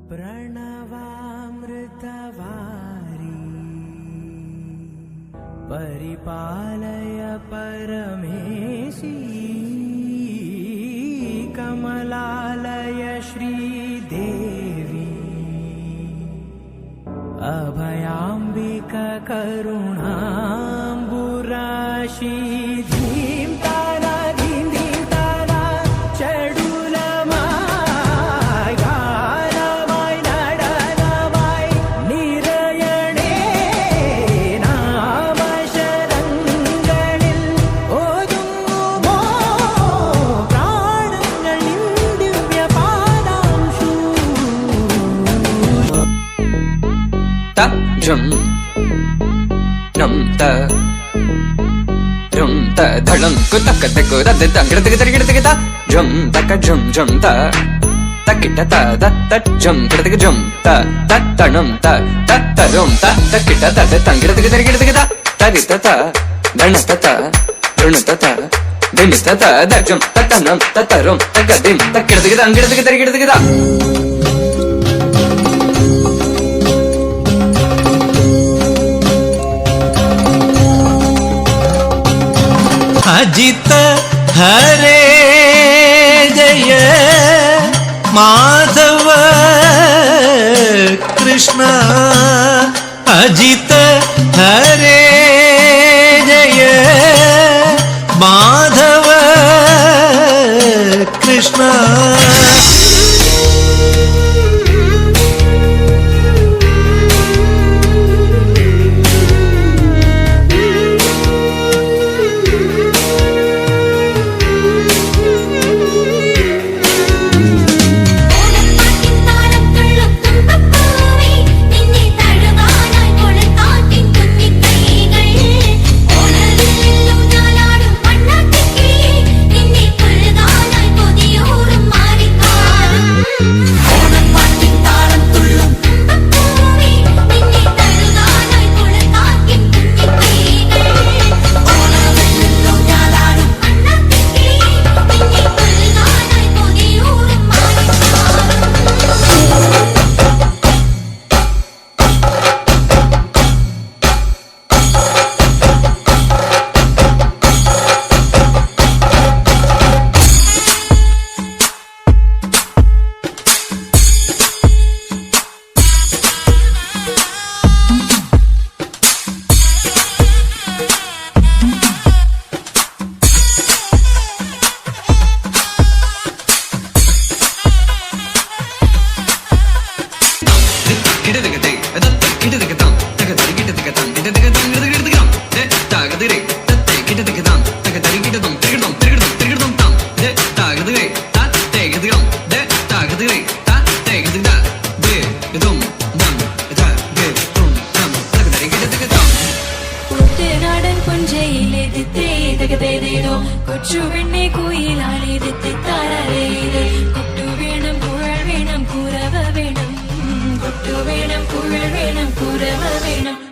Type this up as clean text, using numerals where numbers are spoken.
प्रणवामृतवारी परिपालय परमेशी कमलालय श्रीदेवी अभयाम्बिका करुणाम्बुराशी धीं तारा धीं धीं तारा चडुलमाय गानमाय നടനമായി നിറയണേ നാമശരങ്ങളിൽ ഓതുമോ പ്രാണങ്ങളിൽ ദിവ്യപാദാംശു jum rum ta dhalam kutak tak rad tangir tik tik tik ta jum tak jum jum ta takita ta dat jum tik jum ta tanum ta tarum ta takita ta tangir tik tik ta tarita ta dhanata ta runata ta dimita ta da jum tanum tarum tagadim takir tik tangir tik ta Ajit हरे जय माधव कृष्ण अजित हरे जय माधव कृष्ण കൊച്ചു പെണ്ണെ കുയിലാളി താരേ കൊട്ടു വേണം കുഴൽ വേണം കുരവ വേണം കൊട്ടു വേണം കുഴൽ വേണം കുരവ വേണം